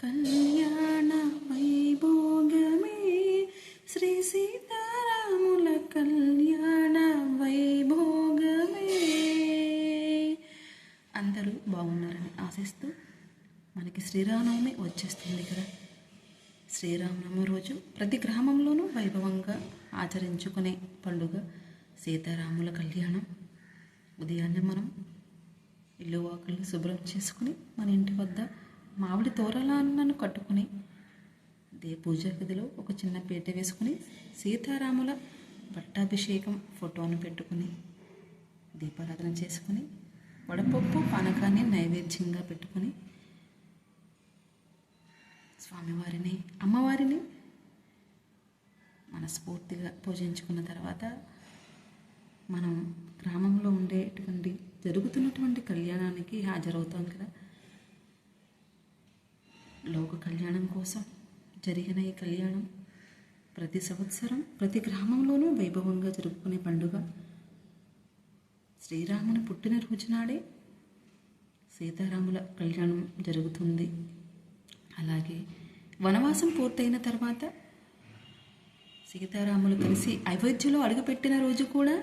కళ్యాణ వైభోగమే శ్రీ సీతారాముల కళ్యాణ వైభోగమే. అందరూ బాగున్నారని ఆశిస్తూ మనకి శ్రీరామనవమి వచ్చేస్తుంది కదా. శ్రీరామనవమి రోజు ప్రతి గ్రామంలోనూ వైభవంగా ఆచరించుకునే పండుగ సీతారాముల కళ్యాణం. ఉదయాన్నే మనం ఇల్లు వాకిళ్ళు శుభ్రం చేసుకుని మన ఇంటి వద్ద మామిడి తోరణాలను కట్టుకుని పూజా గదిలో ఒక చిన్న పీట వేసుకుని సీతారాముల పట్టాభిషేకం ఫోటోను పెట్టుకుని దీపారాధన చేసుకుని వడపప్పు పానకాన్ని నైవేద్యంగా పెట్టుకుని స్వామివారిని అమ్మవారిని మనస్ఫూర్తిగా పూజించుకున్న తర్వాత మనం గ్రామంలో ఉండేటువంటి జరుగుతున్నటువంటి కళ్యాణానికి హాజరవుతాం కదా. లోక కళ్యాణం కోసం జరిగిన ఈ కళ్యాణం ప్రతి సంవత్సరం ప్రతి గ్రామంలోనూ వైభవంగా జరుపుకునే పండుగ. శ్రీరాముని పుట్టినరోజు నాడే సీతారాముల కళ్యాణం జరుగుతుంది. అలాగే వనవాసం పూర్తయిన తర్వాత సీతారాములు కలిసి అయోధ్యలో అడుగుపెట్టిన రోజు కూడా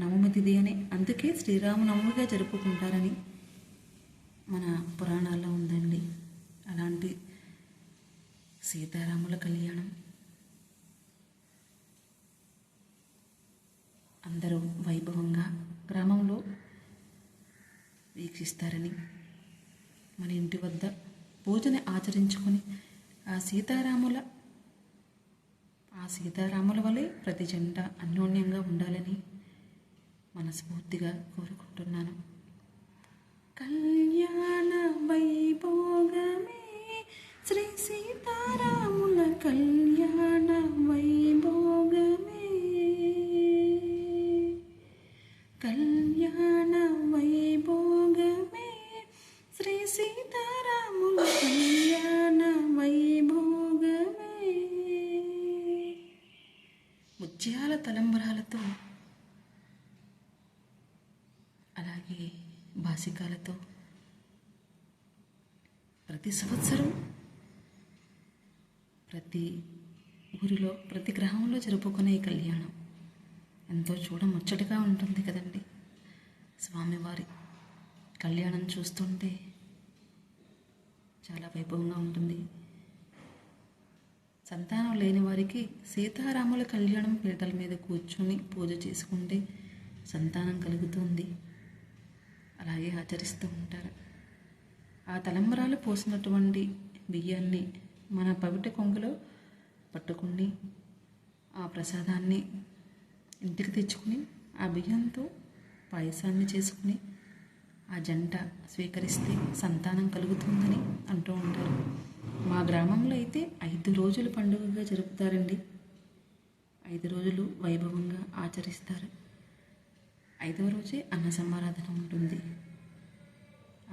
నవమి తిథి అని, అందుకే శ్రీరామనవమిగా జరుపుకుంటారని మన పురాణాల్లో ఉందండి. అలాంటి సీతారాముల కళ్యాణం అందరూ వైభవంగా గ్రామంలో వీక్షిస్తారని, మన ఇంటి వద్ద పూజని ఆచరించుకొని ఆ సీతారాముల వలె ప్రతి జంట అన్యోన్యంగా ఉండాలని మనస్ఫూర్తిగా కోరుకుంటున్నాను. కళ్యాణ వైభోగమే శ్రీ సీతారాముల కళ్యాణ వైభోగమే. కళ్యాణ వైభోగమే శ్రీ సీతారాముల కళ్యాణ వైభోగమే. ముత్యాల తలంబరాలతో అలాగే బాసికాలతో ప్రతి సంవత్సరం ప్రతి ఊరిలో ప్రతి గ్రామంలో జరుపుకునే ఈ కళ్యాణం ఎంతో చూడముచ్చటగా ఉంటుంది కదండి. స్వామివారి కళ్యాణం చూస్తుంటే చాలా వైభవంగా ఉంటుంది. సంతానం లేని వారికి సీతారాముల కళ్యాణం పీటల మీద కూర్చొని పూజ చేసుకుంటే సంతానం కలుగుతుంది. అలాగే ఆచరిస్తూ ఉంటారు. ఆ తలంబరాలు పోసినటువంటి బియ్యాన్ని మన పవిట కొంగులో పట్టుకుని ఆ ప్రసాదాన్ని ఇంటికి తెచ్చుకుని ఆ బియ్యంతో పాయసాన్ని చేసుకుని ఆ జంట స్వీకరిస్తే సంతానం కలుగుతుందని అంటూ ఉంటారు. మా గ్రామంలో అయితే 5 రోజులు పండుగగా జరుపుతారండి. 5 రోజులు వైభవంగా ఆచరిస్తారు. 5వ రోజే అన్న సమారాధన ఉంటుంది.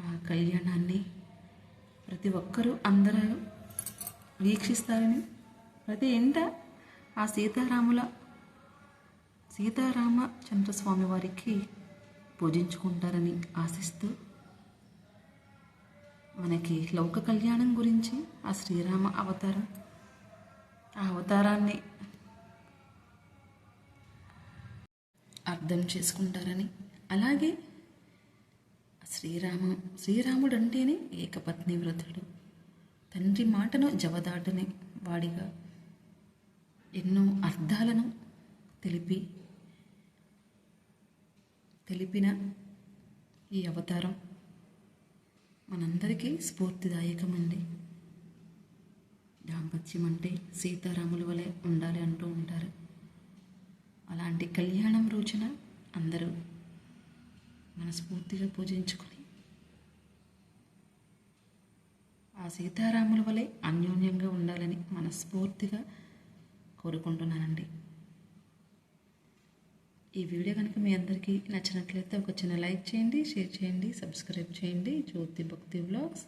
ఆ కళ్యాణాన్ని ప్రతి ఒక్కరూ అందరూ వీక్షిస్తారని, ప్రతి ఇంట ఆ సీతారామచంద్రస్వామి వారికి పూజించుకుంటారని ఆశిస్తూ మనకి లోక కళ్యాణం గురించి ఆ శ్రీరామ అవతారం, ఆ అవతారాన్ని అర్థం చేసుకుంటారని, అలాగే శ్రీరాముడు అంటేనే ఏకపత్ని వ్రతుడు, తండ్రి మాటను జవదాటని వాడిగా ఎన్నో అర్థాలను తెలిపిన ఈ అవతారం మనందరికీ స్ఫూర్తిదాయకమండి. దాంపత్యం అంటే సీతారాముల వలె ఉండాలి అంటూ ఉంటారు. అలాంటి కళ్యాణం రోజున అందరూ మనస్ఫూర్తిగా పూజించుకొని ఆ సీతారాముల వలె అన్యోన్యంగా ఉండాలని మనస్ఫూర్తిగా కోరుకుంటున్నానండి. ఈ వీడియో కనుక మీ అందరికీ నచ్చినట్లయితే ఒక చిన్న లైక్ చేయండి, షేర్ చేయండి, సబ్స్క్రైబ్ చేయండి. జ్యోతి భక్తి వ్లాగ్స్.